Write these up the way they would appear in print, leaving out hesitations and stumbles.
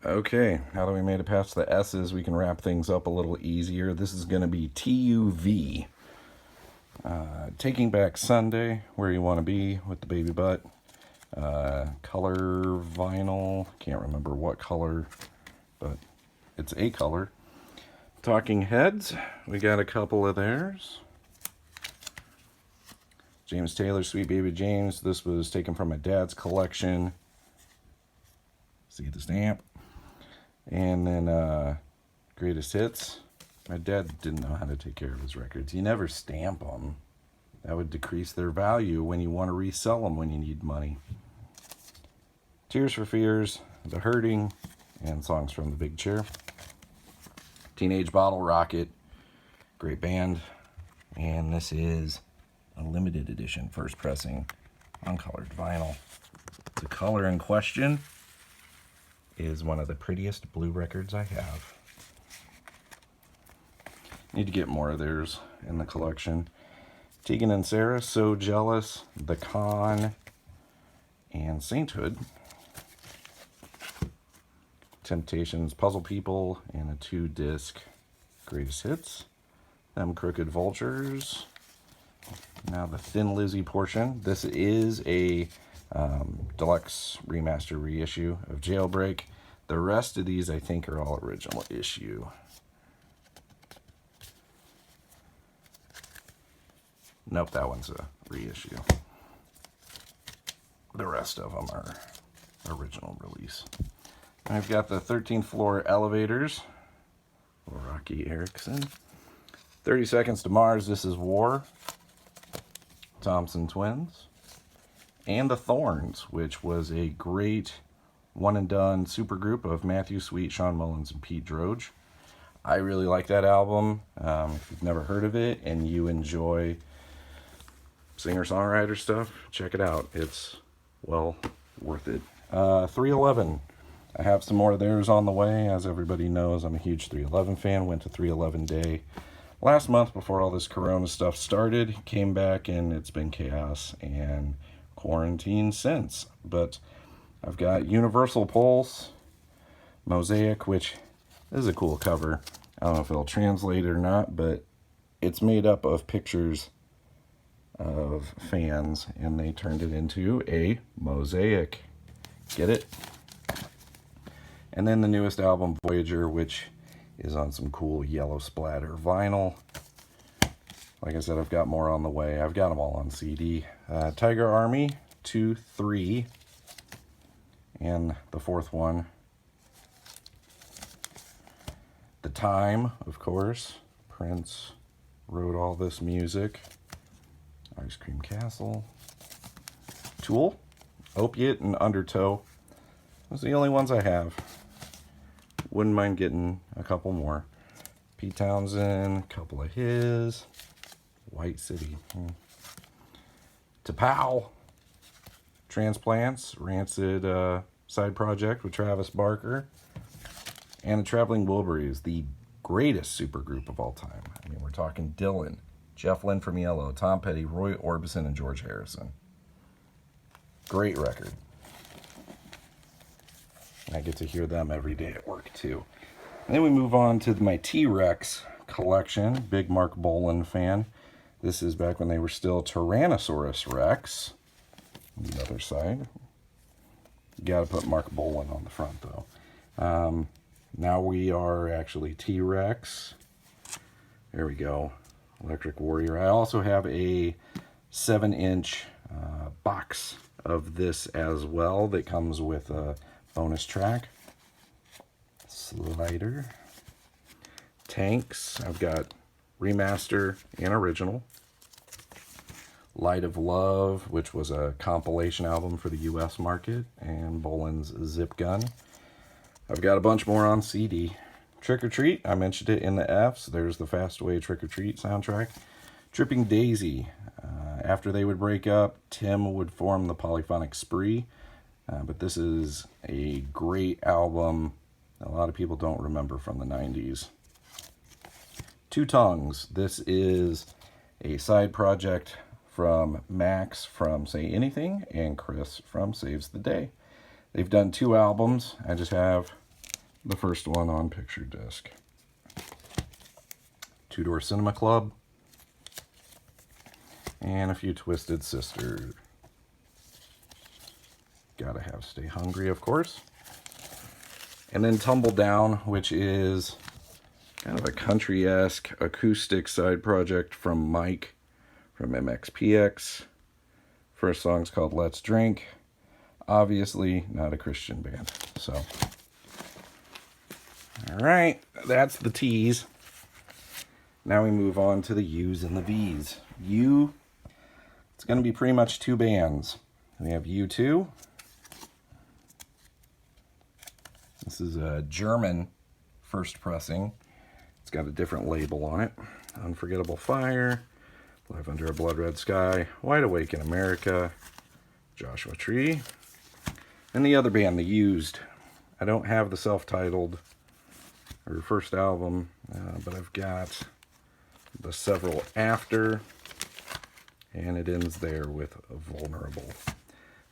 Okay, now that we made it past the S's, we can wrap things up a little easier. This is going to be TUV. Taking Back Sunday, Where You Want to Be with the Baby Butt. Color vinyl, can't remember what color, but it's a color. Talking Heads, we got a couple of theirs. James Taylor, Sweet Baby James. This was taken from my dad's collection. See the stamp. And then Greatest Hits. My dad didn't know how to take care of his records. He never stamp them. That would decrease their value when you want to resell them when you need money. Tears for Fears, The Hurting, and Songs from the Big Chair. Teenage Bottle Rocket, great band. And this is a limited edition, first pressing, uncolored vinyl. The color in question is one of the prettiest blue records I have. Need to get more of theirs in the collection. Tegan and Sarah, So Jealous, The Con, and Sainthood. Temptations, Puzzle People, and a 2-disc Greatest Hits. Them Crooked Vultures. Now the Thin Lizzy portion. This is a deluxe remaster reissue of Jailbreak. The rest of these I think are all original issue. Nope, that one's a reissue. The rest of them are original release. I've got the 13th Floor Elevators. Rocky Erickson. 30 Seconds to Mars, This Is War. Thompson Twins. And the Thorns, which was a great one-and-done supergroup of Matthew Sweet, Sean Mullins, and Pete Droge. I really like that album. If you've never heard of it and you enjoy singer-songwriter stuff, check it out. It's well worth it. 311. I have some more of theirs on the way. As everybody knows, I'm a huge 311 fan. Went to 311 Day last month before all this Corona stuff started. Came back and it's been chaos and quarantine since. But I've got Universal Pulse, Mosaic, which is a cool cover. I don't know if it'll translate or not, but it's made up of pictures of fans, and they turned it into a mosaic. Get it? And then the newest album, Voyager, which is on some cool yellow splatter vinyl. Like I said, I've got more on the way. I've got them all on CD. Tiger Army 2, 3, and the fourth one, The Time, of course. Prince wrote all this music. Ice Cream Castle. Tool, Opiate, and Undertow. Those are the only ones I have. Wouldn't mind getting a couple more. Pete Townsend, a couple of his. White City. T'Pau. Transplants, Rancid side project with Travis Barker. And the Traveling Wilburys, the greatest supergroup of all time. I mean, we're talking Dylan, Jeff Lynne from Yellow, Tom Petty, Roy Orbison, and George Harrison. Great record. I get to hear them every day at work, too. And then we move on to my T-Rex collection. Big Mark Bolan fan. This is back when they were still Tyrannosaurus Rex. On the other side. You gotta put Mark Bolan on the front, though. Now we are actually T-Rex. There we go. Electric Warrior. I also have a 7-inch box of this as well that comes with a bonus track. Slider. Tanks. I've got remaster and original. Light of Love, which was a compilation album for the US market, and Bolan's Zip Gun. I've got a bunch more on CD. Trick or Treat, I mentioned it in the Fs. There's the Fastway Trick or Treat soundtrack. Tripping Daisy. After they would break up, Tim would form the Polyphonic Spree. But this is a great album a lot of people don't remember from the 90s. Two Tongues. This is a side project from Max from Say Anything and Chris from Saves the Day. They've done 2 albums. I just have the first one on picture disc. Two Door Cinema Club. And a few Twisted Sisters. Gotta have Stay Hungry, of course. And then Tumble Down, which is kind of a country-esque acoustic side project from Mike from MXPX. First song's called Let's Drink. Obviously not a Christian band. So, all right, that's the T's. Now we move on to the U's and the V's. U, it's going to be pretty much two bands. We have U2. This is a German first pressing. It's got a different label on it. Unforgettable Fire, Live Under a Blood Red Sky, Wide Awake in America, Joshua Tree. And the other band, The Used. I don't have the self-titled or first album, but I've got the several after, and it ends there with Vulnerable.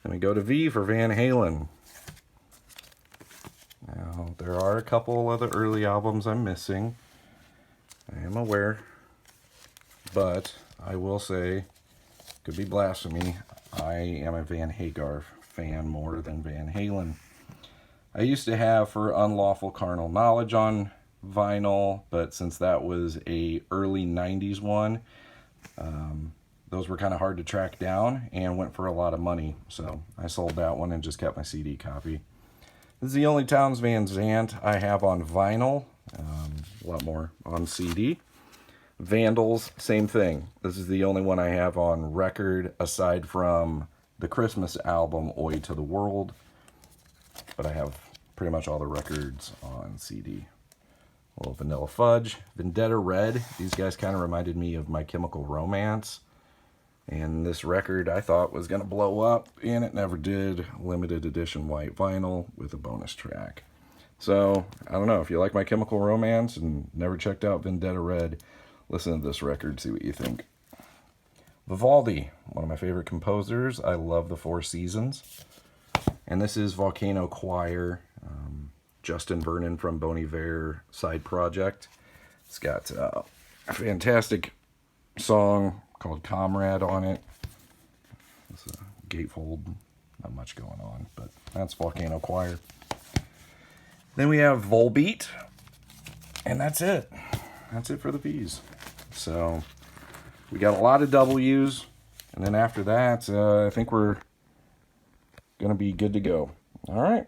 Then we go to V for Van Halen. Now, there are a couple of the early albums I'm missing. I am aware. But I will say, could be blasphemy, I am a Van Hagar fan more than Van Halen. I used to have For Unlawful Carnal Knowledge on vinyl, but since that was a early 90s one, those were kind of hard to track down and went for a lot of money. So I sold that one and just kept my CD copy. This is the only Townes Van Zandt I have on vinyl. A lot more on CD. Vandals, same thing. This is the only one I have on record aside from the Christmas album, Oi to the World. But I have pretty much all the records on CD. A little Vanilla Fudge. Vendetta Red. These guys kind of reminded me of My Chemical Romance. And this record I thought was going to blow up, and it never did. Limited edition white vinyl with a bonus track. So, I don't know, if you like My Chemical Romance and never checked out Vendetta Red, listen to this record, see what you think. Vivaldi, one of my favorite composers. I love the Four Seasons. And this is Volcano Choir, Justin Vernon from Bon Iver side project. It's got a fantastic song called Comrade on it. It's a gatefold, not much going on, but that's Volcano Choir. Then we have Volbeat, and that's it. That's it for the V's. So we got a lot of W's, and then after that, I think we're going to be good to go. All right.